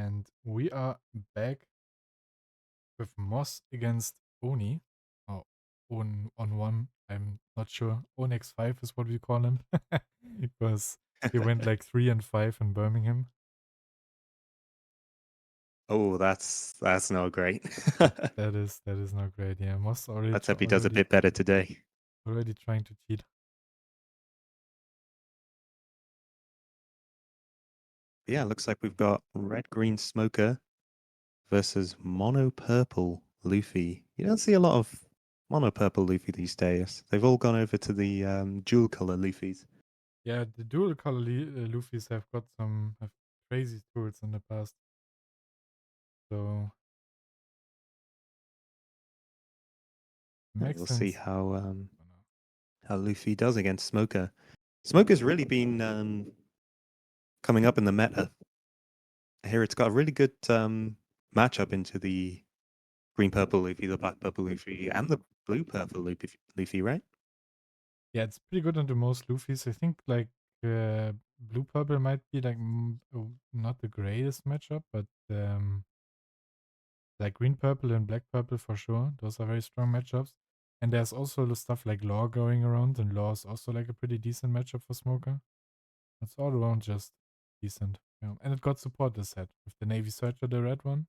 And we are back with Moss against Oni. Oh, on one. I'm not sure. Onyx 5 is what we call him. Because he went like 3-5 in Birmingham. Oh, that's not great. That is not great. Yeah, Moss already Let's hope he does a bit better today. already trying to cheat. Yeah, looks like we've got red green smoker versus mono purple Luffy. You don't see a lot of mono purple Luffy these days. They've all gone over to the dual color Luffys. Yeah, the dual color Luffys have crazy tools in the past. So Yeah, makes we'll see sense. how Luffy does against Smoker. Smoker's really been coming up in the meta. I hear it's got a really good matchup into the green purple Luffy, the black purple Luffy, and the blue purple Luffy, right? Yeah, it's pretty good into most Luffys. I think like blue purple might be like not the greatest matchup, but like green purple and black purple for sure. Those are very strong matchups. And there's also the stuff like Law going around, and Law is also like a pretty decent matchup for Smoker. It's all around just decent. Yeah. And it got support this set with the Navy Searcher, the red one.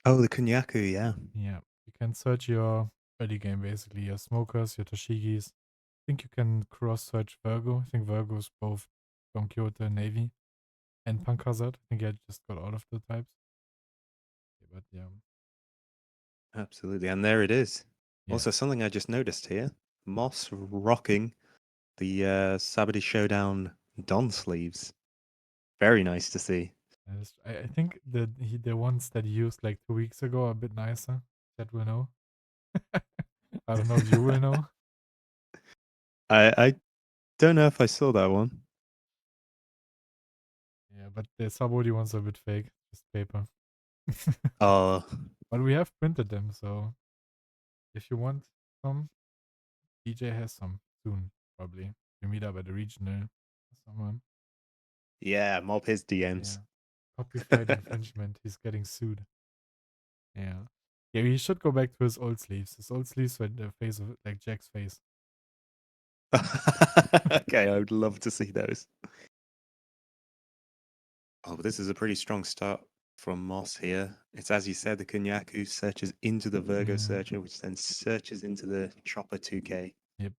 Oh, the Kunyaku, yeah. Yeah. You can search your early game basically, your smokers, your Toshigis. I think you can cross search Virgo. I think Virgo is both Don Quixote, Navy, and Punk Hazard. I think I just got all of the types. Yeah, but yeah. Absolutely. And there it is. Yeah. Also, something I just noticed here, Moss rocking the Saturday Showdown Don sleeves. Very nice to see. I think the ones that he used like 2 weeks ago are a bit nicer. That will know. I don't know if you will know. I don't know if I saw that one. Yeah, but the Sabaody ones are a bit fake. Just paper. Oh, But we have printed them, so if you want some, DJ has some soon, probably. We meet up at the regional or someone. yeah, mob his Yeah. DMs. Copyright infringement. He's getting sued. Yeah. Yeah, he should go back to his old sleeves. His old sleeves were the face of like Jack's face. Okay, I would love to see those. Oh, but this is a pretty strong start from Moss here. It's as you said, the Kunyaku searches into the Virgo Yeah. searcher, which then searches into the Chopper 2K. Yep.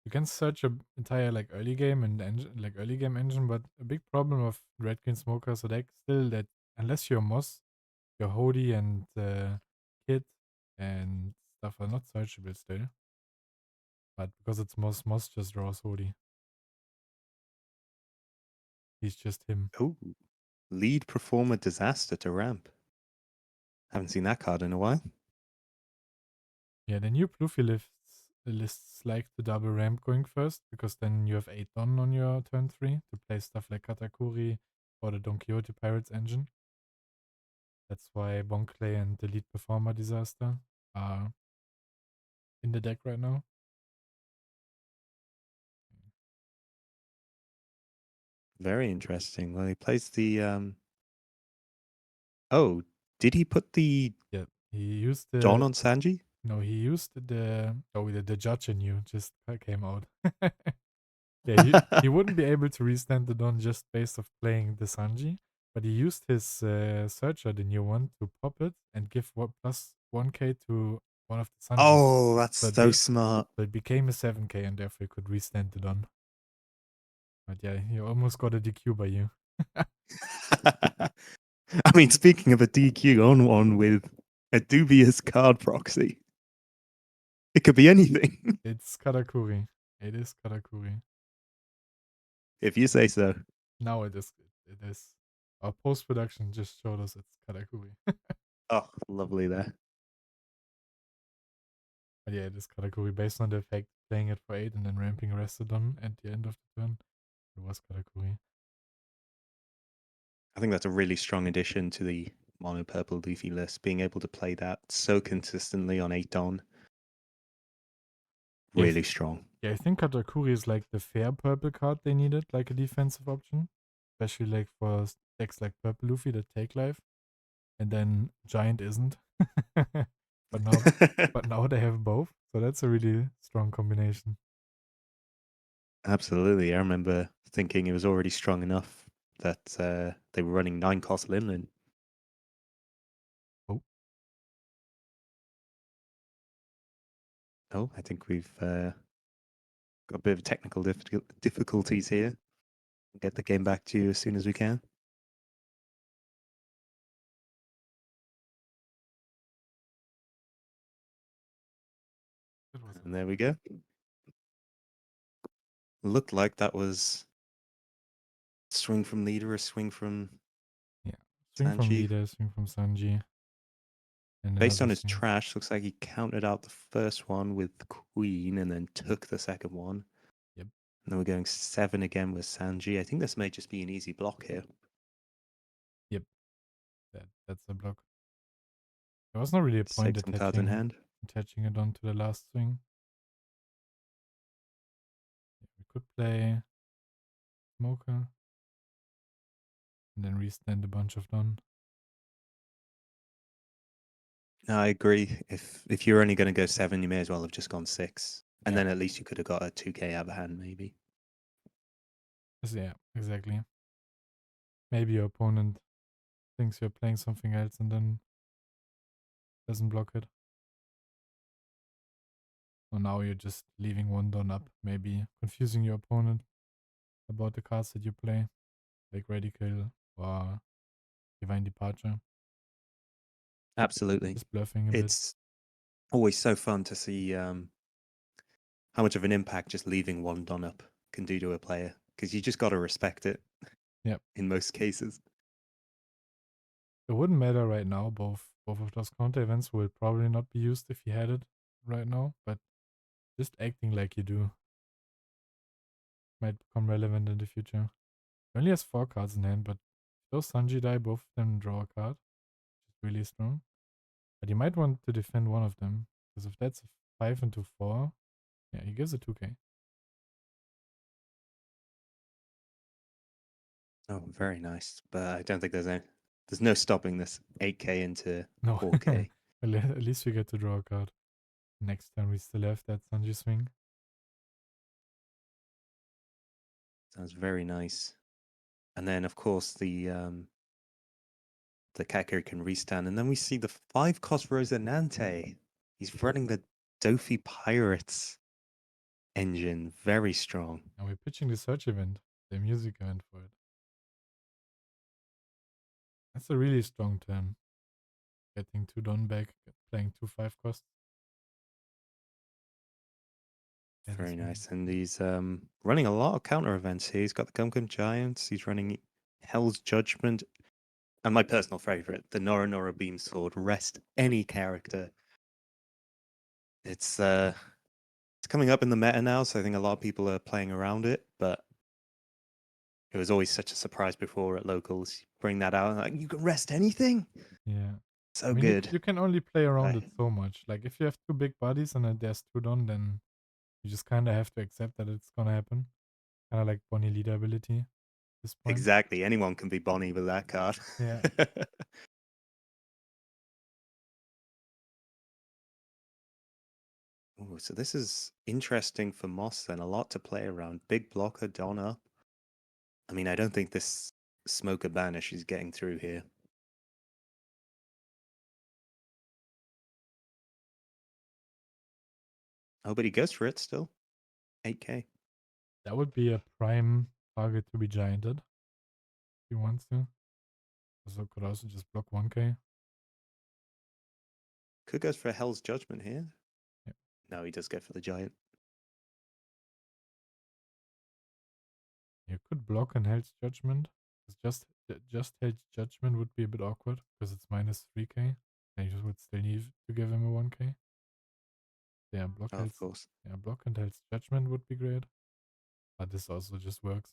You can search a entire like early game and engine, like early game engine, but a big problem of Red Green Smokers are like still that unless you're Moss, your Hody and Kit and stuff are not searchable still. But because it's Moss, Moss just draws Hody. He's just him. Oh, lead performer disaster to ramp. Haven't seen that card in a while. Yeah, the new Luffy lists like to double ramp going first, because then you have 8 Don on your turn 3 to play stuff like Katakuri or the Don Quixote Pirates engine. That's why Bonclay and the lead performer disaster are in the deck right now. Very interesting. Well, he plays the Oh, did he put the Yeah, he used Don the on Sanji? no, he used the judge in you just came out. Yeah, he wouldn't be able to restand the Don just based off playing the Sanji, but he used his searcher, the new one, to pop it and give what plus 1k to one of the Sanjis. Oh, that's So it, so be, smart. so it became a 7k and therefore he could restand the Don. But yeah, he almost got a DQ by you. I mean, speaking of a DQ on one with a dubious card proxy, it could be anything. It's Katakuri. It is Katakuri. If you say so. Now it is. It is. Our post production just showed us it's Katakuri. Oh, lovely there. But yeah, it is Katakuri based on the effect playing it for 8 and then ramping Restodon at the end of the turn. It was Katakuri. I think that's a really strong addition to the mono purple Luffy list, being able to play that so consistently on 8 Don. Yeah, Really strong. I think Katakuri is like the fair purple card they needed, like a defensive option. especially like for decks like Purple Luffy that take life, and then Giant isn't. but now, but now they have both, so that's a really strong combination. Absolutely. I remember thinking it was already strong enough that they were running 9 cost Linlin. Oh, Oh, I think we've got a bit of technical difficulties here. Get the game back to you as soon as we can. that was And there we go. Looked like that was swing from leader or swing from yeah. Swing from Sanji. leader, swing from Sanji, and Based another on his swing. trash, looks like he counted out the first one with Queen and then took the second one. Yep, And then we're going 7 again with Sanji. I think this may just be an easy block here. yep. That's the block. There was not really a Let's take point some cards in hand. attaching it onto the last swing. Yeah, we could play Smoker and then restand a bunch of Don. No, I agree. If you're only going to go 7, you may as well have just gone 6. And Yeah, then at least you could have got a 2k out of hand, maybe. yeah, exactly. Maybe your opponent thinks you're playing something else and then doesn't block it. So now you're just leaving one Don up, maybe confusing your opponent about the cards that you play, like Radical or Divine Departure. Absolutely. Just bluffing a bit. It's always so fun to see how much of an impact just leaving one Don up can do to a player. Because you just got to respect it. Yep. In most cases. It wouldn't matter right now. Both of those counter events will probably not be used if you had it right now, but just acting like you do might become relevant in the future. He only has 4 cards in hand, but if those Sanji die, both of them draw a card, which is really strong. But you might want to defend one of them, because if that's a 5 into 4, yeah, he gives a 2k. Oh, very nice. But I don't think there's no stopping this 8k into No, 4k. at least we get to draw a card. Next turn we still have that Sanji swing. Sounds very nice. And then of course the Kakari can restand, and then we see the 5 cost Rosinante. He's running the Dofi Pirates engine, very strong. And we're pitching the search event, the music event for it. That's a really strong turn. Getting 2 Don back, playing 2 5 costs. That is Very really nice. And he's running a lot of counter events here. He's got the Gum Gum Giants. He's running Hell's Judgment. And my personal favorite, the Nora Nora Beam Sword. Rest any character. It's coming up in the meta now, so I think a lot of people are playing around it. But it was always such a surprise before at locals. Bring that out, and like, you can rest anything. Yeah. So I mean, good. you can only play around I, it so much. Like, if you have 2 big bodies and then there's 2 Don, then you just kind of have to accept that it's gonna happen. Kind of like Bonnie leader ability at this point. exactly. Anyone can be Bonnie with that card. Yeah. Ooh, so this is interesting for Moss then. A lot to play around. Big blocker, Don up. I mean, I don't think this Smoker Banish is getting through here. Oh, but he goes for it still. 8k. That would be a prime target to be gianted. If he wants to. So could also just block 1k. Could go for Hell's Judgment here. Yeah. No, he does go for the Giant. You could block an Hell's Judgment. It's just Hell's Judgment would be a bit awkward because it's minus 3k. And you would still need to give him a 1k. Yeah, block Oh, of Hell's, course. yeah, block and Hell's Judgment would be great. But this also just works.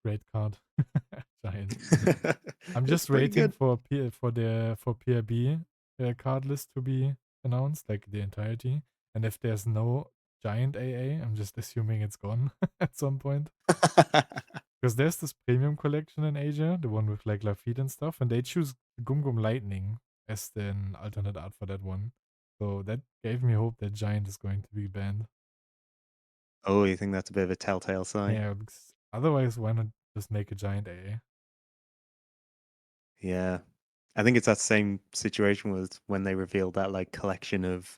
Great card. Giant. I'm It's just pretty waiting good. for PRB card list to be announced, like the entirety. And if there's no giant AA. I'm just assuming it's gone at some point. Because there's this premium collection in Asia, the one with like Lafitte and stuff, and they choose Gum Gum Lightning as an alternate art for that one. So that gave me hope that Giant is going to be banned. Oh, you think that's a bit of a telltale sign? Yeah, because otherwise, why not just make a Giant AA? Yeah. I think it's that same situation with when they revealed that like collection of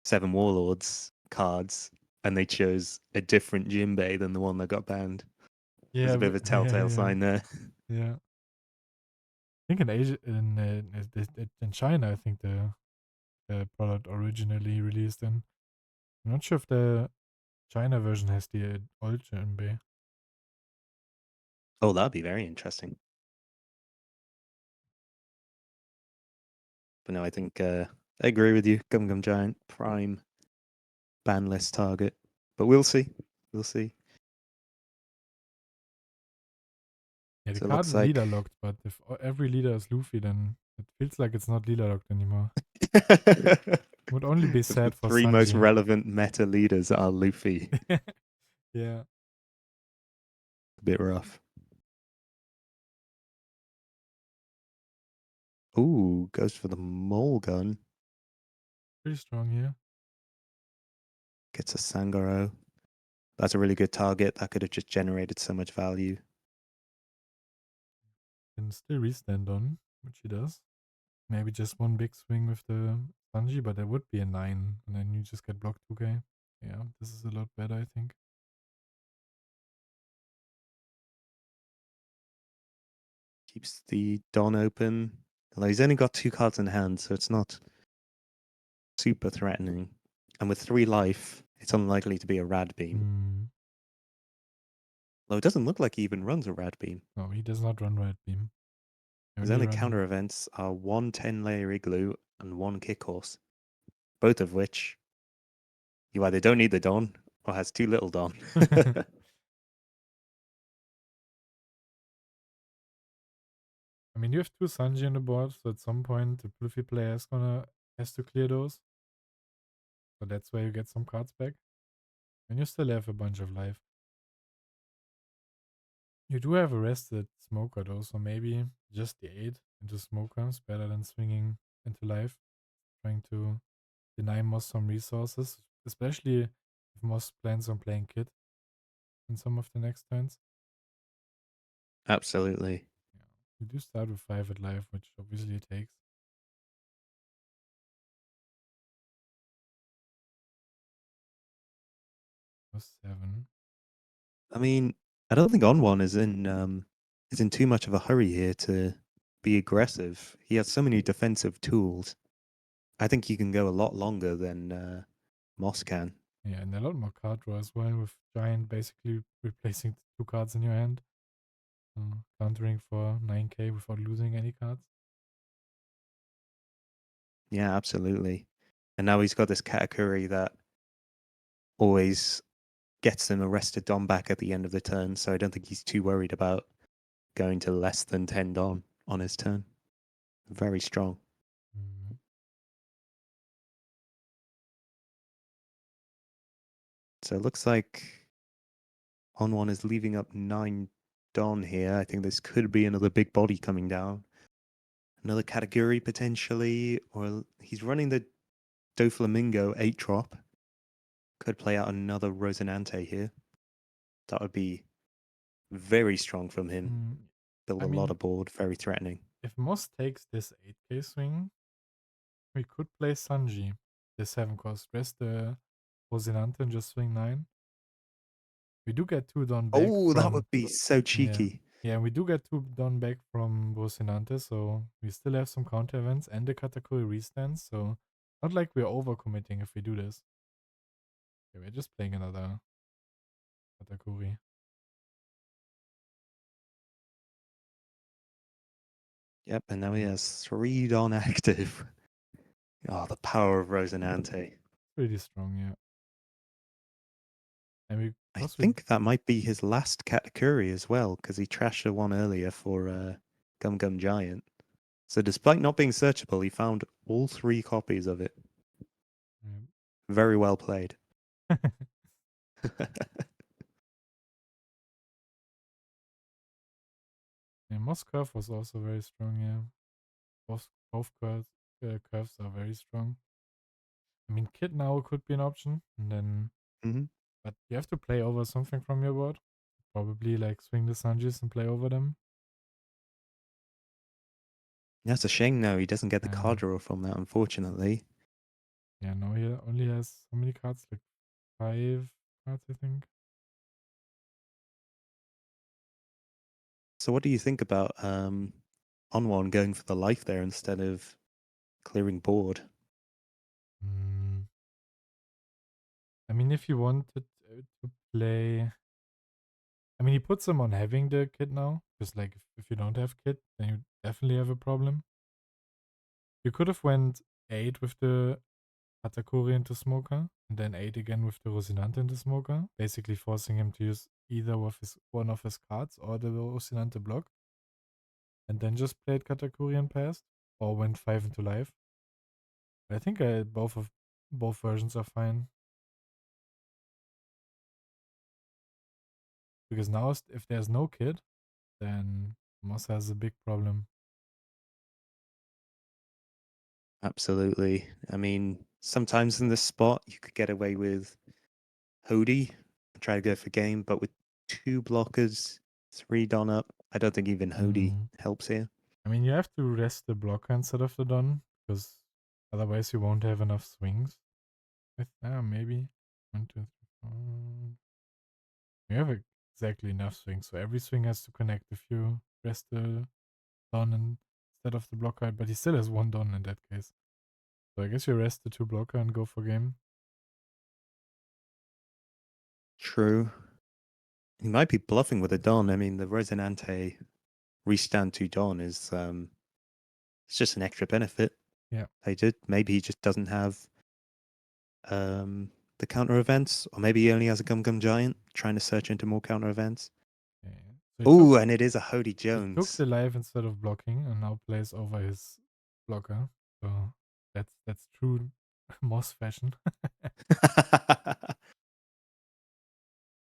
Seven Warlords cards and they chose a different Jinbei than the one that got banned. There's Yeah, a bit of a yeah, telltale yeah, sign there. yeah. I think in Asia, in China, I think the product originally released in. I'm not sure if the China version has the old Jinbei. Oh, that'd be very interesting. But no, I think I agree with you. Gum Gum Giant, prime ban list target. But we'll see. We'll see. Yeah, the So it card looks is like leader locked, but if every leader is Luffy, then it feels like it's not leader locked anymore. the Would only be sad for three most Sanji. relevant meta leaders are Luffy. Yeah, A bit rough. Ooh, goes for the mole gun. pretty strong here. Gets a Sangoro. That's a really good target. That could have just generated so much value. Can still restand on, which he does. Maybe just one big swing with the Sanji, but that would be a 9, and then you just get blocked 2k. Yeah, this is a lot better, I think. Keeps the Don open. Although he's only got 2 cards in hand, so it's not super threatening. And with 3 life, it's unlikely to be a Rad Beam. Hmm. Though it doesn't look like he even runs a Rad Beam. No, he does not run Red Beam. His Only only run. counter events are 1 10-layer Igloo and 1 Kick Horse, both of which you either don't need the Don or has too little Don. I mean, you have 2 Sanji on the board, so at some point the Luffy player has to clear those. So that's where you get some cards back. And you still have a bunch of life. You do have arrested Smoker though, so maybe just the 8 into Smoker is better than swinging into life. Trying to deny Moss some resources, especially if Moss plans on playing Kid in some of the next turns. Absolutely. Yeah. You do start with 5 at life, which obviously it takes. Was 7. I mean, I don't think ON1 is in too much of a hurry here to be aggressive. He has so many defensive tools. I think he can go a lot longer than Moss can. Yeah, and a lot more card draw as well, with Giant basically replacing 2 cards in your hand. Countering for 9k without losing any cards. Yeah, absolutely. And now he's got this Katakuri that always gets him arrested Don back at the end of the turn, so I don't think he's too worried about going to less than 10 Don on his turn. Very strong. Mm. So it looks like ON1 is leaving up 9 Don here. I think this could be another big body coming down. Another Katakuri potentially, or he's running the Doflamingo 8 drop. Could play out another Rosinante here. That would be very strong from him. Mm. Build I a lot mean, of board, very threatening. if Moss takes this 8k swing, we could play Sanji. The 7 cost. Rest the Rosinante and just swing 9. We do get 2 done back Oh, that would from. be so Yeah. cheeky. Yeah, we do get 2 done back from Rosinante, so we still have some counter events and the Katakuri restands, so not like we're overcommitting if we do this. Okay, we're just playing another Katakuri. Yep, and now he has 3 Don active. Oh, the power of Rosinante. Pretty strong, yeah. And we, I plus we, think that might be his last Katakuri as well, because he trashed the one earlier for Gum Gum Giant. So despite not being searchable, he found all 3 copies of it. yeah. Very well played. Yeah, Moss Curve was also very strong, yeah. Both curves are very strong. I mean, Kid now could be an option, and then, Hmm. but you have to play over something from your board. Probably like swing the Sanjis and play over them. That's a shame now he doesn't get the card And draw from that, unfortunately. yeah, now he only has how many cards? Like 5 cards, I think. So what do you think about ON1 going for the life there instead of clearing board? Mm, I mean, if you wanted to play, I mean, he puts them on having the Kid now, because like if you don't have Kid, then you definitely have a problem. You could have went 8 with the Hatakuri into Smoker, and then 8 again with the Rosinante into Smoker, basically forcing him to use either of his one of his cards or the Rosinante block, and then just played Katakuri and passed, or went 5 into life. I think both versions are fine, because now if there's no Kid, then Moss has a big problem. Absolutely. I mean, sometimes in this spot you could get away with Hody, try to go for game, but with 2 blockers, 3 Don up, I don't think even Hody Mm. helps here. I mean, you have to rest the blocker instead of the Don, because otherwise you won't have enough swings. Maybe 1, 2, 3, 4. You have exactly enough swings, so every swing has to connect if you rest the Don instead of the blocker, but he still has 1 Don in that case. So I guess you rest the 2 blocker and go for game. True. He might be bluffing with a Don. I mean, the Rosinante restand 2 Don is it's just an extra benefit. Yeah. They did. Maybe he just doesn't have the counter events, or maybe he only has a Gum Gum Giant, trying to search into more counter events. Yeah. So Oh, and it is a Hody he took Jones. the life instead of blocking and now plays over his blocker. So that's true Moss fashion.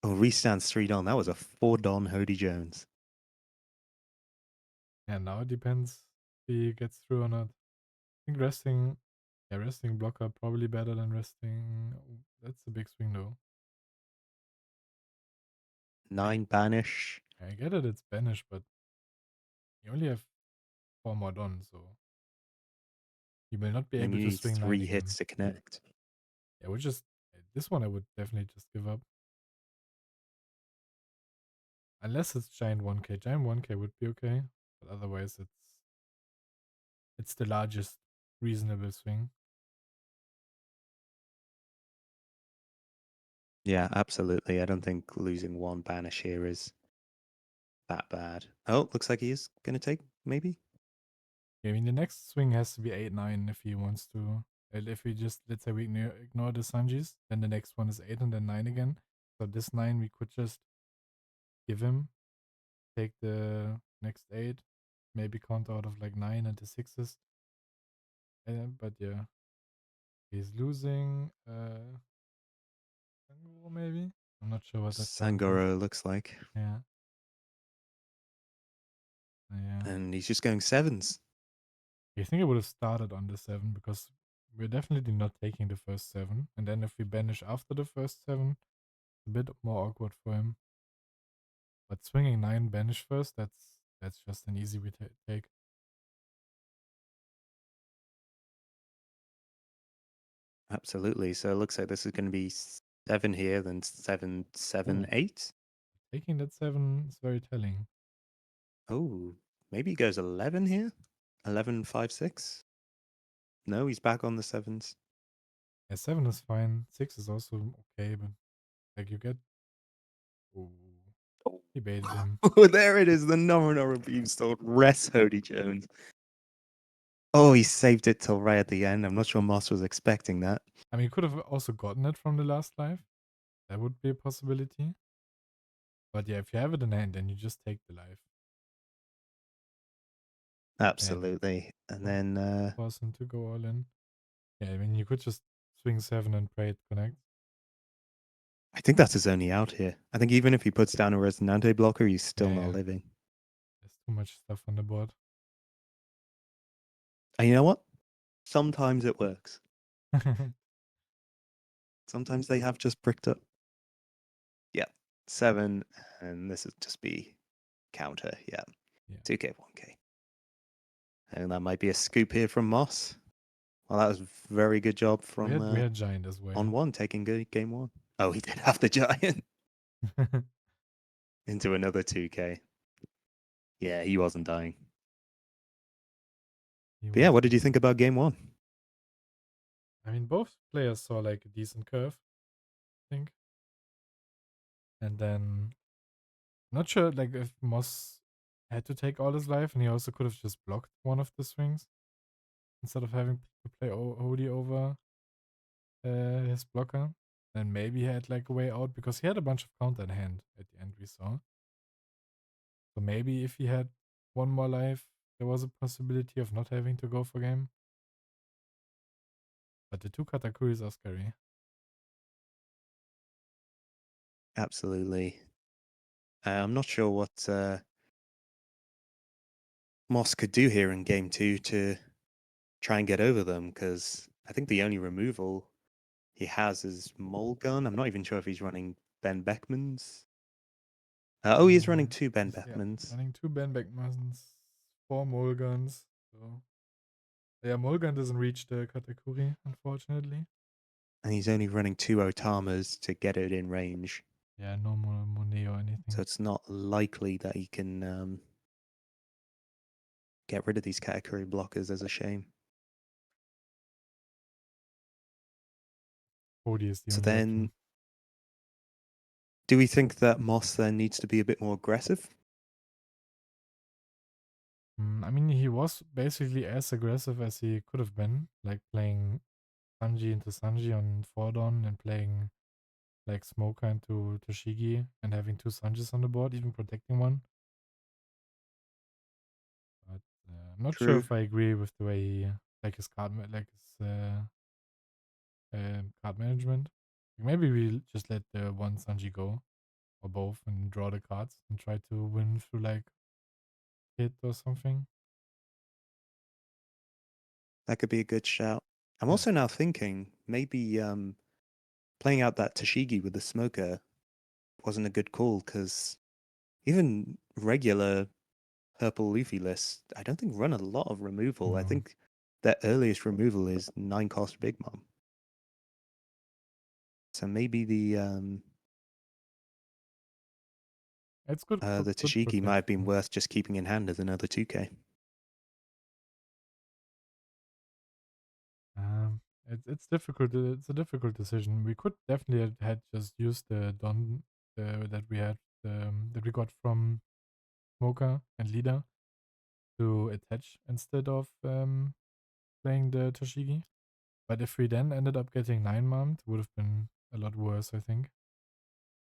Oh, restands 3 Don. That was a 4 Don Hody Jones. And now it depends if he gets through or not. I think resting blocker probably better than resting. That's a big swing though. 9 banish. I get it, it's Spanish, but you only have 4 more done, so you will not be And able you to need swing 9 3 hits again. to connect. Yeah, which is this one I would definitely just give up. Unless it's giant 1k. Giant 1k would be okay, but otherwise it's the largest reasonable swing. Yeah, absolutely. I don't think losing 1 banish here is that bad. Oh, looks like he is going to take, maybe? Yeah, I mean the next swing has to be 8-9 if he wants to. If we just let's say we ignore the Sanjis, then the next one is 8 and then 9 again. So this 9 we could just give him, take the next 8, maybe count out of like 9 and the 6s. But yeah, he's losing maybe. I'm not sure what that card was. Sangoro looks like. Yeah. Yeah. And he's just going 7s. I think I would have started on the 7 because we're definitely not taking the first 7. And then if we banish after the first 7, it's a bit more awkward for him. But swinging 9 banish first, that's just an easy take. Absolutely. So it looks like this is going to be 7 here, then 7, 7, Ooh, 8. taking that 7 is very telling. Oh, maybe he goes 11 here? 11, 5, 6? No, he's back on the 7s. Yeah, 7 is fine. 6 is also okay, but like you get. Ooh, he baited him. Oh, there it is. The Nominal review stored. Rest Hody Jones. Oh, he saved it till right at the end. I'm not sure Moss was expecting that. I mean, you could have also gotten it from the last life. That would be a possibility. But yeah, if you have it in hand, then you just take the life. And Absolutely. And then force him to go all in. Yeah, I mean, you could just swing 7 and pray it connects. I think that's his only out here. I think even if he puts down a Resonante blocker, he's still Yeah, not yeah. living. There's too much stuff on the board. And you know what? Sometimes it works. Sometimes they have just bricked up. Yeah. 7, and this would just be counter. Yeah. Yeah. 2K, 1K. And that might be a scoop here from Moss. Well, that was very good job We from had Giant as well. ON1 taking good game 1. Oh, he did have the Giant into another 2K. Yeah, he wasn't dying. He But yeah, was. what did you think about game 1? I mean, both players saw like a decent curve, I think. And then, not sure like if Moss had to take all his life, and he also could have just blocked one of the swings instead of having to play Odie over his blocker. Then maybe he had like a way out because he had a bunch of counter in hand at the end we saw. So maybe if he had one more life, there was a possibility of not having to go for game. But the two Katakuris are scary. Absolutely. I'm not sure what Moss could do here in game 2 to try and get over them, because I think the only removal he has is Mulgun. I'm not even sure if he's running Ben Beckman's. He is running 2 Ben Yeah, Beckmans. running two Ben Beckmans, four Mulguns. So yeah, Mulgun doesn't reach the Katakuri, unfortunately. And he's only running 2 Otamas to get it in range. Yeah, no more Monet or So anything. it's not likely that he can get rid of these category blockers. As a shame. Odie is the So only then, option. do we think that Moss then needs to be a bit more aggressive? I mean, he was basically as aggressive as he could have been, like playing Sanji into Sanji on Fordon and playing like Smoker into Toshigi and having two Sanjis on the board, even protecting one. But I'm not sure True. if I agree with the way he, like his card management. Maybe we just let the one Sanji go or both and draw the cards and try to win through like hit or something. That could be a good shout. I'm Yeah. also now thinking maybe playing out that Toshigi with the smoker wasn't a good call, because even regular purple Luffy lists, I don't think run a lot of removal. I No. think their earliest removal is 9 cost Big Mom. So maybe It's good the good Toshigi might have been protection. worth just keeping in hand as another 2K. Um it's difficult. It's a difficult decision. We could definitely had just used the Don that we had that we got from Smoker and Leader to attach instead of playing the Toshigi. But if we then ended up getting 9 mount, would have been a lot worse, I think.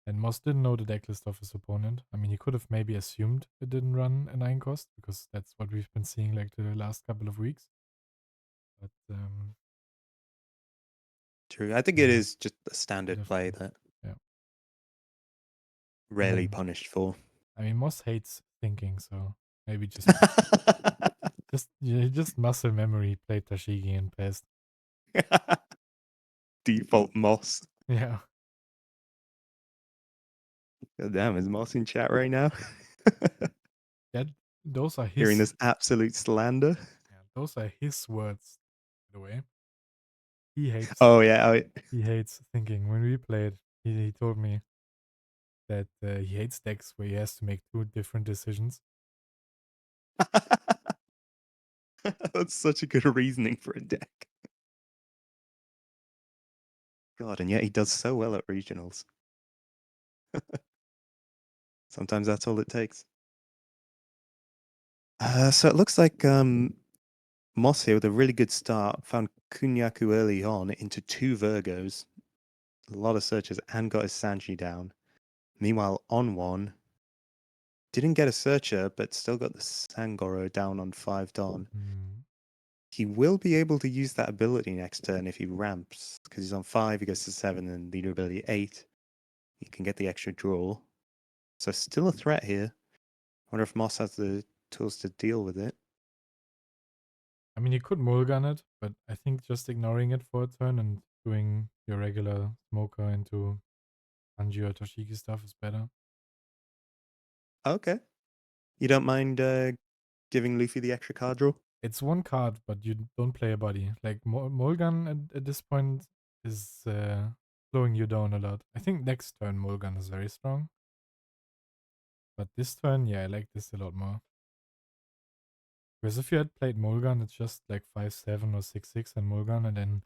And Moss didn't know the decklist of his opponent. I mean, he could have maybe assumed it didn't run a 9 cost, because that's what we've been seeing like the last couple of weeks. But True. I think it yeah, is just a standard play definitely. that Yeah. And rarely then, punished for. I mean, Moss hates thinking, so maybe just muscle memory played Tashigi and passed. Default Moss. Yeah. God damn, is Moss in chat right now? That those are Hearing his this absolute slander. yeah, those are his words, by the way. He hates Oh yeah. he hates thinking. When we played, he told me that he hates decks where he has to make two different decisions. That's such a good reasoning for a deck. God, and yet he does so well at regionals. Sometimes that's all it takes. So it looks like Moss here with a really good start found Kunyaku early on into 2 Virgos, a lot of searches, and got his Sanji down. Meanwhile, ON1 didn't get a searcher, but still got the Sangoro down on 5 Don. Mm. He will be able to use that ability next turn if he ramps, because he's on 5, he goes to 7, and leader ability 8. You can get the extra draw. So still a threat here. I wonder if Moss has the tools to deal with it. I mean, you could mulligan it, but I think just ignoring it for a turn and doing your regular smoker into Anji or Toshiki stuff is better. Okay. You don't mind giving Luffy the extra card draw? It's one card, but you don't play a body. Like mulligan at this point is slowing you down a lot. I think next turn mulligan is very strong. But this turn, yeah, I like this a lot more. Because if you had played mulligan, it's just like 5-7 or 6-6 and mulligan, and then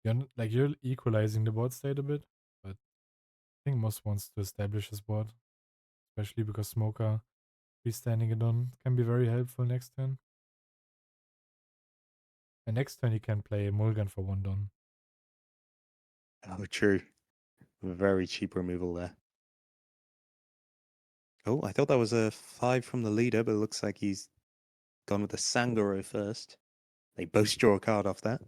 you're equalizing the board state a bit. But I think Moss wants to establish his board, especially because Smoker freestanding it on can be very helpful next turn. And next turn you can play mulligan for 1 don. Oh, true. Very cheap removal there. Oh, I thought that was a 5 from the leader, but it looks like he's gone with the Sangoro first. They both draw a card off that.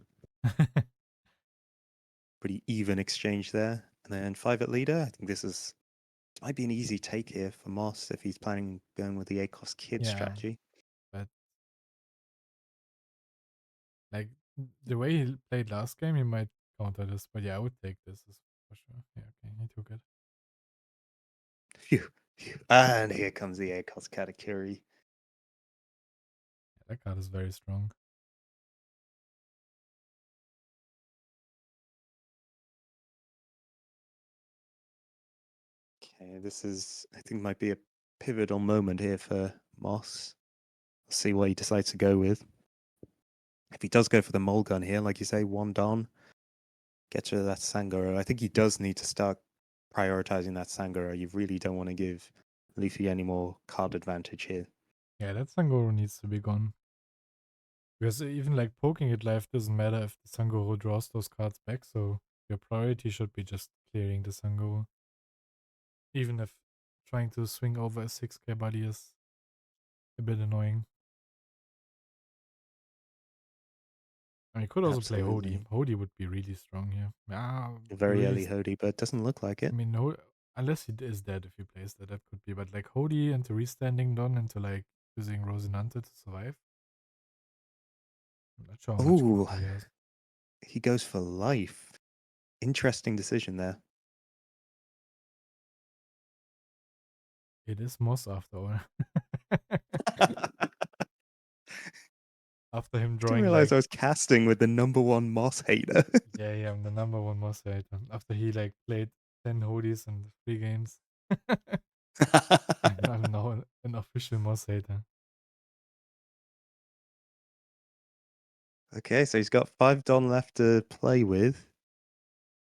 Pretty even exchange there. And then 5 at leader. I think this might be an easy take here for Moss if he's planning going with the ACOS kid Yeah, strategy. but like the way he played last game, he might counter this. But yeah, I would take this for sure. Yeah, okay, he took it. Phew, phew. And here comes the ACOS Katakuri. Yeah, that card is very strong. Okay, this is, I think, might be a pivotal moment here for Moss. Let's see what he decides to go with. If he does go for the Mulgun here, like you say, 1 Don, get rid of that Sangoro. I think he does need to start prioritizing that Sangoro. You really don't want to give Luffy any more card advantage here. Yeah, that Sangoro needs to be gone. Because even like poking it live doesn't matter if the Sangoro draws those cards back, so your priority should be just clearing the Sangoro. Even if trying to swing over a 6k body is a bit annoying. I mean, you could also play Hody. Absolutely. Hody would be really strong here. A You very really. early Hody, but it doesn't look like I it. mean, unless he is dead if he plays that, that could be. But like Hody into restanding Don into like using Rosinante to survive. I'm not sure how much Ooh, control he has. he goes for life. Interesting decision there. It is Moss after all. After him Didn't drawing realize like, I was casting with the #1 Moss hater. yeah, I'm the number one Moss hater. After he like played 10 Hodies in 3 games. I'm now an official Moss hater. Okay, so he's got 5 Don left to play with,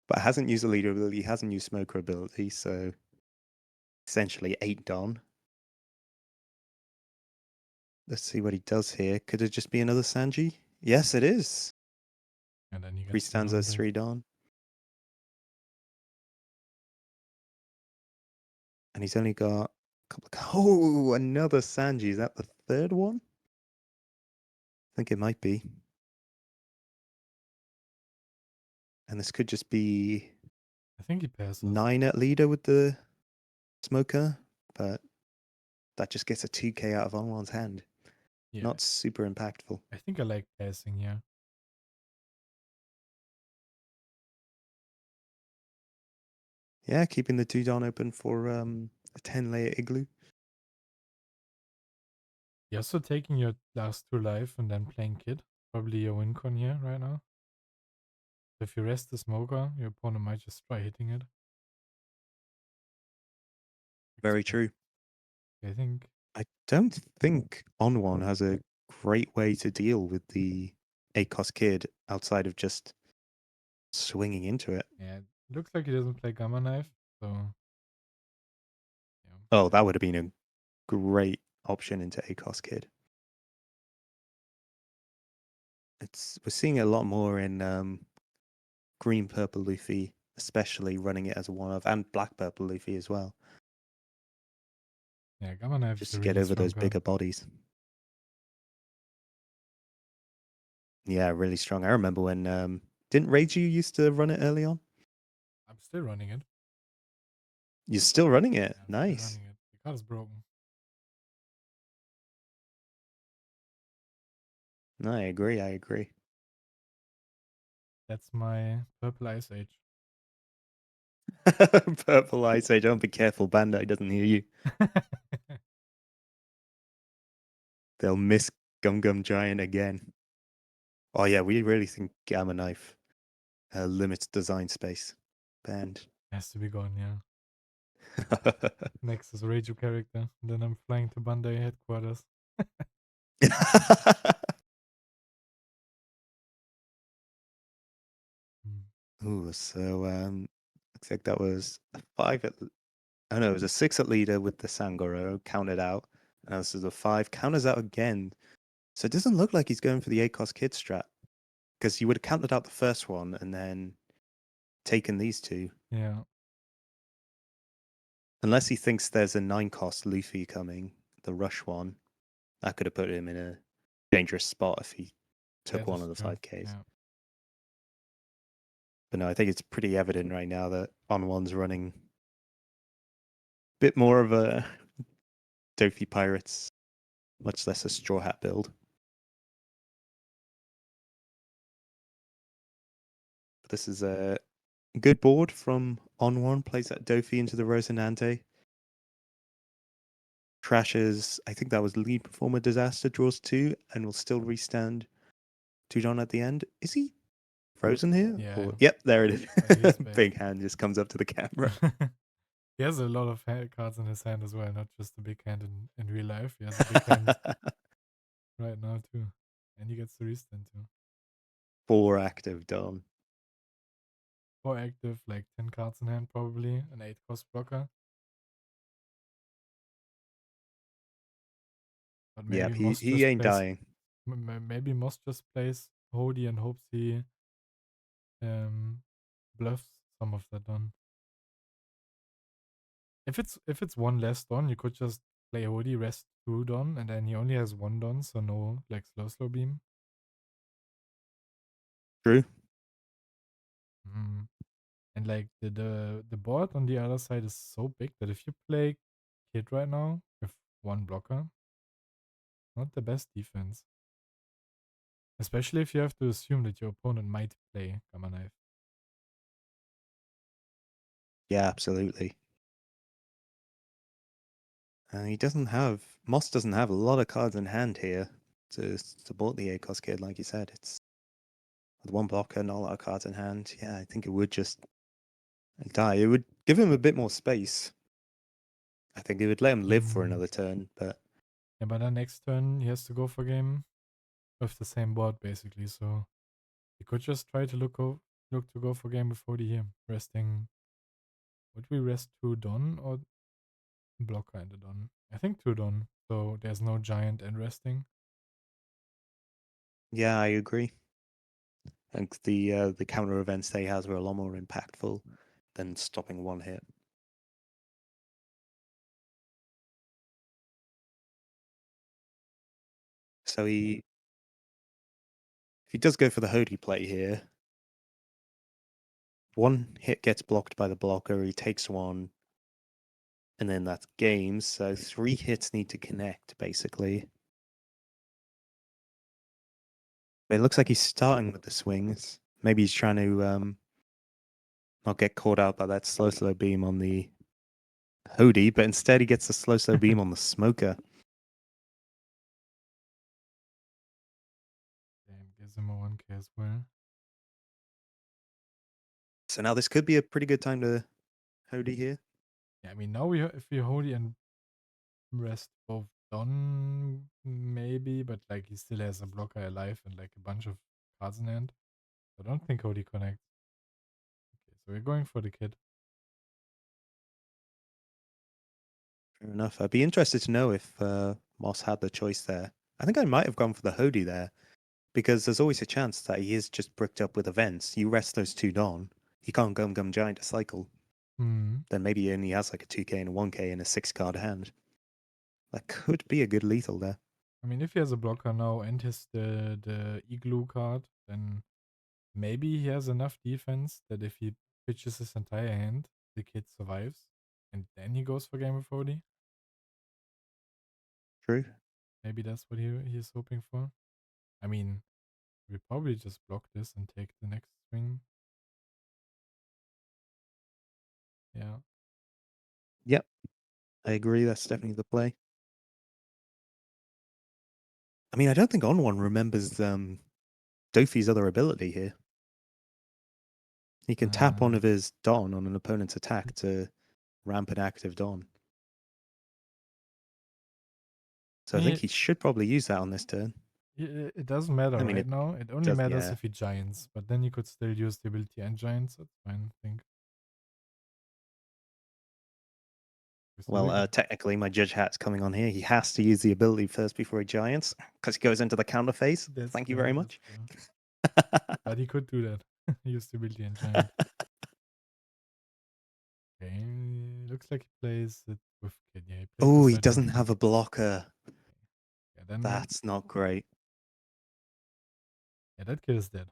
but hasn't used the leader ability, hasn't used smoker ability, so essentially 8 Don. Let's see what he does here. Could it just be another Sanji? Yes, it is. And then he 3 gets the Don stanzas, back. 3 Don. And he's only got a couple of. Oh, another Sanji. Is that the third one? I think it might be. And this could just be I think he passes. 9 at leader with the smoker, but that just gets a 2k out of ON1's hand. Yeah. Not super impactful. I think I like passing here. Yeah, keeping the 2 Don open for a 10-layer igloo. You're also taking your last 2 life and then playing Kid. Probably your win con here right now. If you rest the smoker, your opponent might just try hitting it. Very Expect. true. I think. I don't think ON1 has a great way to deal with the ACOS kid outside of just swinging into it. Yeah, it looks like he doesn't play Gamma Knife, so yeah. Oh, that would have been a great option into ACOS kid. We're seeing it a lot more in green purple Luffy, especially running it as a one of, and black purple Luffy as well, Yeah, Gamma Knife just is a to get really over strong those card. bigger bodies. Yeah, really strong. I remember when didn't Reiju used to run it early on? I'm still running it. You're still running it. Yeah, I'm still Nice. running it. The card is broken. No, I agree. I agree. That's my purple ice age. Purple Ice Age. Don't be careful, Bandai doesn't hear you. They'll miss Gum Gum Giant again. Oh yeah, we really think Gamma Knife limits design space. Banned. Has to be gone, yeah. Next is Reiju character. Then I'm flying to Bandai headquarters. Hmm. Ooh, so looks like that was a 5 at oh no, it was a 6 at leader with the Sangoro, counted out. And this is a 5, counters out again. So it doesn't look like he's going for the ACOS kid strat. Because he would have counted out the first one and then taken these two. Yeah. Unless he thinks there's a 9 cost Luffy coming, the rush one. That could have put him in a dangerous spot if he took That one is of the true. 5Ks. Yeah. But no, I think it's pretty evident right now that ON1's running a bit more of a Dofi Pirates, much less a Straw Hat build. But this is a good board from ON1, plays that Dofi into the Rosinante. Trashes, I think that was lead performer disaster, draws 2, and will still restand 2 down at the end. Is he frozen here? Yeah. Or yep, there it is. He's back. Big hand just comes up to the camera. He has a lot of cards in his hand as well, not just a big hand in real life. He has a big hand right now too. And he gets the restand too. 4 active done. 4 active, like 10 cards in hand probably, an 8 cost blocker. But maybe Yep, Moss he just ain't plays dying. maybe Moss just plays Hody and hopes he bluffs some of that on. If it's one less Don, you could just play Hody, rest 2 Don, and then he only has 1 Don, so no like slow beam. True. Mm. And like the board on the other side is so big that if you play Kid right now with 1 blocker, not the best defense. Especially if you have to assume that your opponent might play Gamma Knife. Yeah, absolutely. He doesn't have Moss doesn't have a lot of cards in hand here to support the ACOS kid, like you said. It's with 1 blocker, not a lot of cards in hand. Yeah, I think it would just die. It would give him a bit more space. I think it would let him live for another turn, but Yeah, but then next turn he has to go for game with the same board basically. So he could just try to look to go for game before the here. Resting. Would we rest 2 Don or blocker and a Don? I think 2 Don. So there's no giant and resting. yeah, I agree. I think the counter events they has were a lot more impactful than stopping 1 hit. So if he does go for the Hody play here, 1 hit gets blocked by the blocker, he takes 1, and then that's game. So 3 hits need to connect, basically. But it looks like he's starting with the swings. Maybe he's trying to not get caught out by that slow beam on the Hody, but instead he gets the slow beam on the Smoker. Damn, gives him a 1k as well. So now this could be a pretty good time to Hody here. Yeah, I mean now if we hold and rest both Don maybe, but like he still has a blocker alive and like a bunch of cards in hand. I don't think Cody connects. Okay, so we're going for the kid. Fair enough. I'd be interested to know if Moss had the choice there. I think I might have gone for the Hody there, because there's always a chance that he is just bricked up with events. You rest those 2 Don, he can't Gum Giant a cycle. Then maybe he only has like a 2k and a 1k and a 6-card hand. That could be a good lethal there. I mean, if he has a blocker now and his the igloo card, then maybe he has enough defense that if he pitches his entire hand, the kid survives. and then he goes for game of OD. True. Maybe that's what he's hoping for. I mean, we probably just block this and take the next swing. Yeah. Yep, I agree. That's definitely the play. I mean, I don't think ON1 remembers Dofi's other ability here. He can tap one Uh, of his Don on an opponent's attack to ramp an active Don. So I think he should probably use that on this turn. it doesn't matter I mean, right it now. It only does, matters yeah. if he giants, but then you could still use the ability and giants. That's fine, I think. Well, technically, my judge hat's coming on here. He has to use the ability first before he giants, because he goes into the counter phase. That's Thank you fair. very That's much. fair. But he could do that. Use the ability and giant. Okay, looks like he plays it with kid. Yeah, he played Oh, this he idea with doesn't kid. have a blocker. Yeah, then That's not great. yeah, that kid is dead.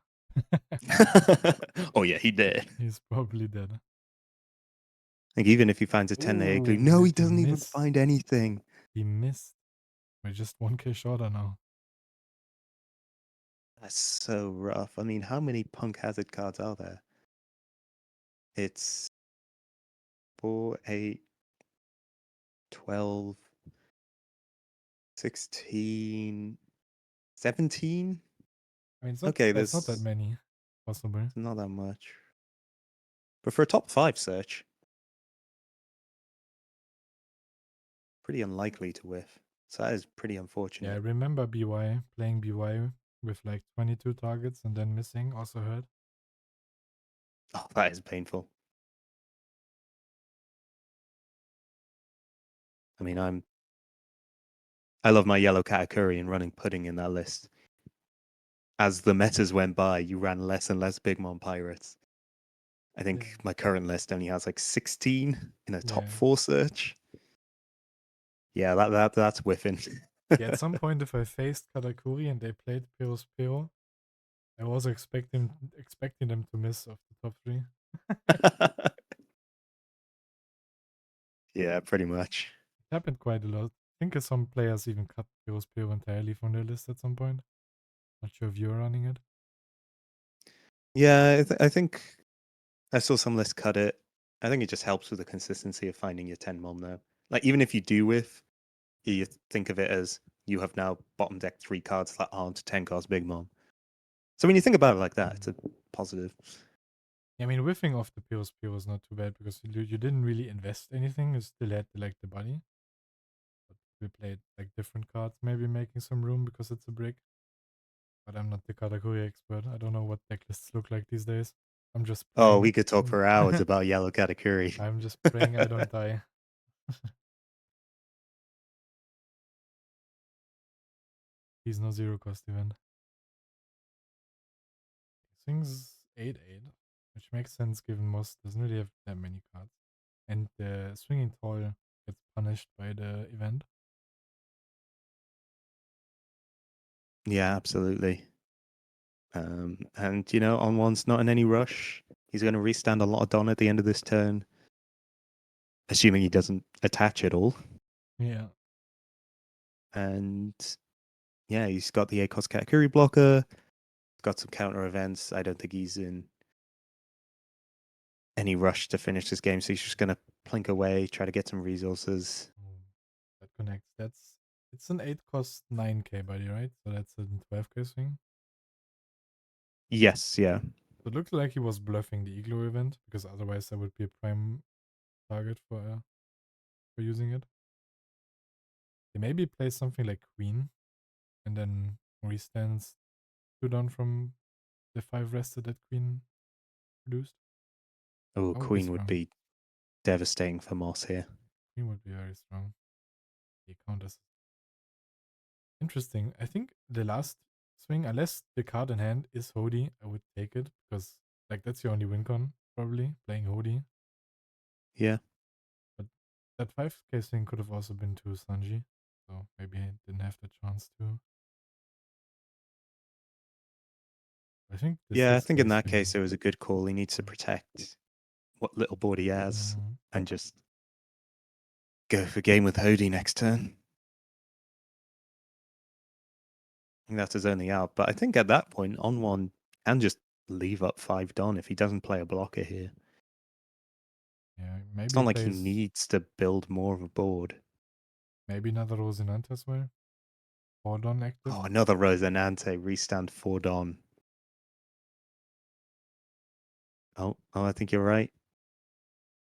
Oh, yeah, he did. He's probably dead. Like, even if he finds a 10 igloo, Oh, no, he did he doesn't even miss? find anything. He missed. We're just 1k shorter now. That's so rough. I mean, how many Punk Hazard cards are there? It's 4, 8, 12, 16, 17. I mean, Okay, that's not that there's many possible. not that much. But for a top 5 search, pretty unlikely to whiff. So that is pretty Yeah, I unfortunate. remember BY playing BY with like 22 targets and then missing. Also hurt. Oh, that is painful. I mean, I love my yellow katakuri and running pudding in that list. As the metas went by, you ran less and less Big Mom Pirates. I think Yeah. my current list only has like 16 in a top Yeah. 4 search. Yeah, that's whiffing. Yeah, at some point, if I faced Katakuri and they played Pyros Pyro, I was expecting them to miss off the top 3. Yeah, pretty much. It happened quite a lot. I think some players even cut Pyros Pyro entirely from their list at some point. Not sure if you're running it. Yeah, I think I saw some lists cut it. I think it just helps with the consistency of finding your 10 mom though. Like, even if you do whiff, you think of it as you have now bottom deck 3 cards that aren't 10 cards Big Mom. So when you think about it like that, it's a positive. Yeah, I mean, whiffing off the Pyros Pyro is not too bad because you didn't really invest anything. You still had like the body. But we played like different cards, maybe making some room because it's a brick. But I'm not the Katakuri expert. I don't know what deck lists look like these days. I'm just Oh, praying. we could talk for hours about yellow katakuri. I'm just praying I don't die. He's no zero cost event. Swings 8/8, which makes sense given Moss doesn't really have that many cards. And the swinging tall gets punished by the event. Yeah, absolutely. And ON1's not in any rush. He's going to restand a lot of Don at the end of this turn, assuming he doesn't attach at all. Yeah. And yeah, he's got the ACOS Katakuri blocker, got some counter events. I don't think he's in any rush to finish this game, so he's just going to plink away, try to get some resources. Oh, that connects. It's an 8 cost 9k body, right? So that's a 12k swing. Yes, yeah. So it looks like he was bluffing the Igloo event because otherwise that would be a prime target for using it. He maybe plays something like Queen and then restands 2 down from the 5 rested that Queen produced. Oh, That would be Queen would strong. be devastating for Moss here. Queen would be very strong. He counters. Interesting. I think the last swing, unless the card in hand is Hody, I would take it because like that's your only win con, probably, playing Hody. Yeah. But that 5k swing could have also been to Sanji. So maybe he didn't have the chance to. I think the Yeah, I think 6k in that case swing. it was a good call. He needs to Mm, protect what little board he has mm, and just go for game with Hody next turn. I think that's his only out. But I think at that point, On1 can just leave up 5 Don if he doesn't play a blocker here. Yeah, It's maybe he not like he plays needs to build more of a board. maybe another Rosinante as well. Or Don active. Oh, another Rosinante restand 4 Don. Oh, I think you're right.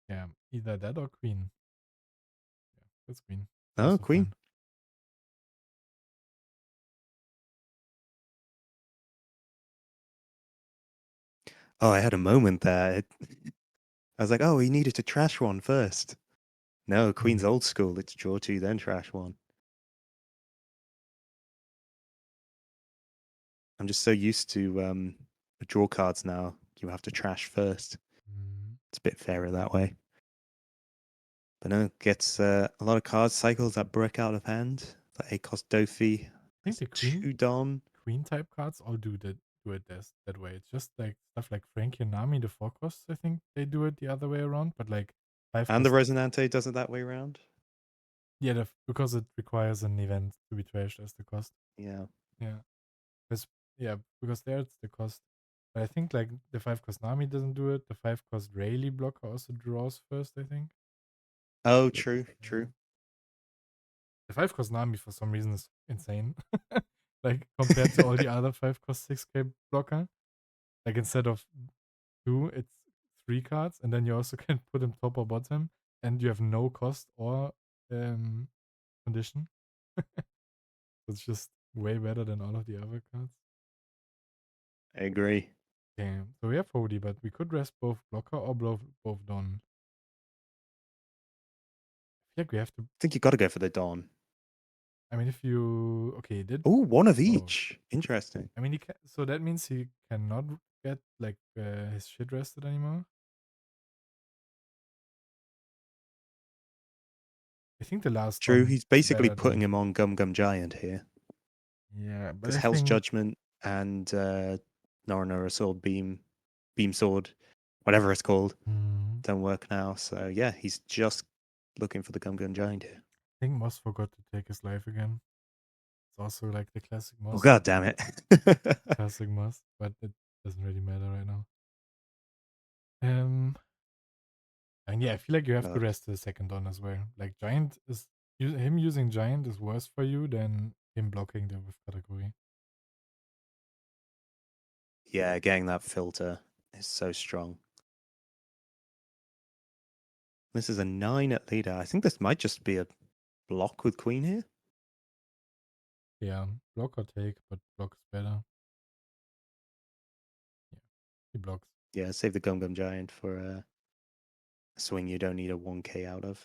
Yeah, either that or Queen. Yeah, that's Queen. Oh, Also Queen. fine. Oh, I had a moment there. I was like, oh, he needed to trash one first. No, Queen's old school. It's draw 2, then trash 1. I'm just so used to draw cards now. You have to trash first. It's a bit fairer that way. But no, gets a lot of cards cycles that break out of hand. The A-cost Dofi. I think the 2 Don. Queen type cards all do it that way. It's just like stuff like Frankie and Nami, the 4 costs, I think they do it the other way around, but like 5 And the costs. Resonante does it that way around. Yeah, because it requires an event to be trashed as the cost. Yeah. Yeah. Because because there it's the cost. But I think like the 5 cost Nami doesn't do it. The 5 cost Rayleigh blocker also draws first, I think. Oh, true, Yeah. true. The 5 cost Nami for some reason is insane. Like compared to all the other 5 cost 6k blocker. Like instead of 2, it's 3 cards, and then you also can put them top or bottom, and you have no cost or condition. It's just way better than all of the other cards. I agree. Okay, so we have Hody, but we could rest both blocker or both Don. I feel like we have to. I think you got to go for the Don. I mean, if you did Oh, one of both. each. Interesting. I mean, so that means he cannot get like his shit rested anymore. I think the last True, Don he's basically better putting than. him on Gum Gum Giant here. Yeah, but Because I Hell's think. Judgment and Norina Sword Beam Sword, whatever it's called, I don't work now. So yeah, he's just looking for the Gum Gum Giant here. think Moss forgot to take his life again. It's also like the classic Oh, Moss. god damn it. Classic Moss, but it doesn't really matter right now. Um, and yeah, I feel like you have to God. rest the second Don as well. Like Giant is him using Giant is worse for you than him blocking the with category. Yeah, getting that filter is so strong. This is a 9 at leader. I think this might just be a block with Queen here. Yeah, block or take, but block is better. Yeah, he blocks. Yeah, save the Gum Gum Giant for a swing you don't need a 1k out of.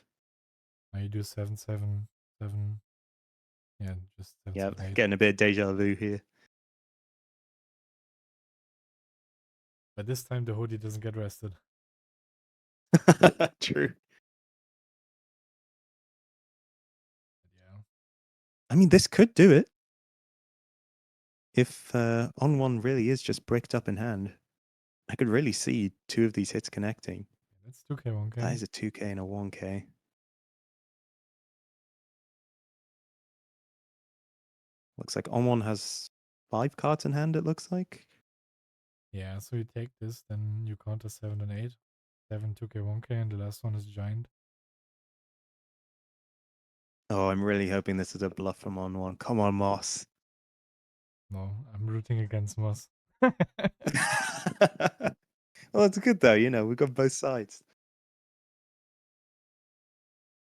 Now you do 7-7-7. Yeah, just seven Yeah, seven eight. getting a bit of deja vu here. But this time the Hody doesn't get rested. True. But yeah. I mean, this could do it. If On1 really is just bricked up in hand, I could really see 2 of these hits connecting. That's 2k 1k. That is a 2k and a 1k. Looks like On1 has 5 cards in hand, it looks like. Yeah, so you take this, then you counter 7 and 8. 7 2k 1k, and the last one is Giant. Oh, I'm really hoping this is a bluff from On1. Come on, Moss. No, I'm rooting against Moss. Well, it's good though, we've got both sides.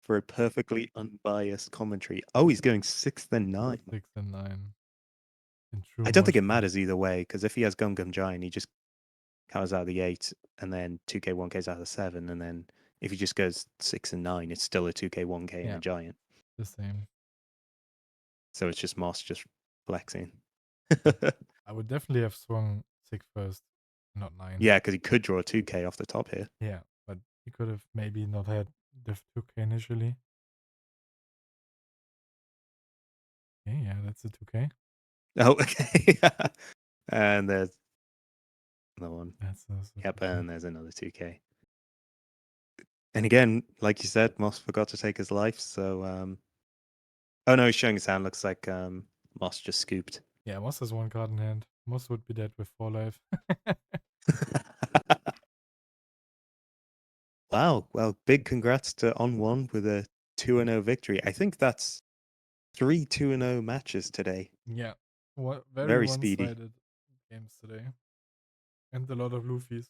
For a perfectly unbiased commentary. Oh, he's going 6th and 9. 6 and 9. In true I don't think it motion. matters either way, because if he has Gum Gum Giant, he just counters out of the 8, and then 2k, 1k's out of the 7, and then if he just goes 6 and 9, it's still a 2k, 1k, and Yeah, a Giant. the same. So it's just Moss just flexing. I would definitely have swung 6 first, not 9. Yeah, because he could draw a 2k off the top here. Yeah, but he could have maybe not had the 2k initially. Okay, yeah, that's a 2k. Oh, okay. And there's another one. That's also Yep, 2k. and there's another 2k. And again, like you said, Moss forgot to take his life. So, oh no, he's showing his hand. Looks like Moss just scooped. Yeah, Moss has one card in hand. Moss would be dead with 4 life. Wow. Well, big congrats to On1 with a 2-0 victory. I think that's 3 2-0 matches today. Yeah. Very Very speedy. one-sided games today. And a lot of Luffy's.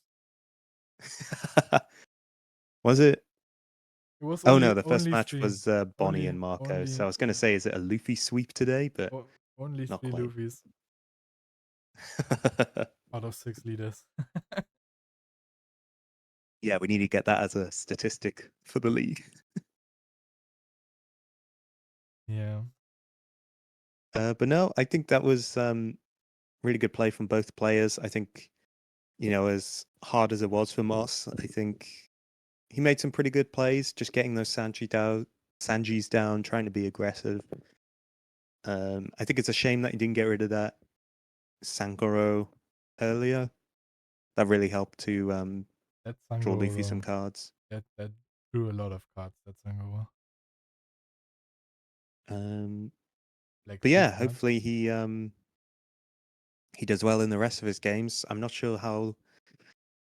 Was it? It was Oh no, only the first only match 3. was Bonnie Only and Marco. So only I was going to say, is it a Luffy sweep today? But only not 3 quite. Luffy's out of 6 leaders. Yeah, we need to get that as a statistic for the league. Yeah. But no, I think that was really good play from both players. I think, as hard as it was for Moss, I think he made some pretty good plays, just getting those Sanjis down, trying to be aggressive. I think it's a shame that he didn't get rid of that Sankoro earlier. That really helped to That draw Luffy some Sangoro, cards. that drew a lot of cards, that Sangoro. Um, Like but 3 yeah, cards. hopefully he does well in the rest of his games. I'm not sure how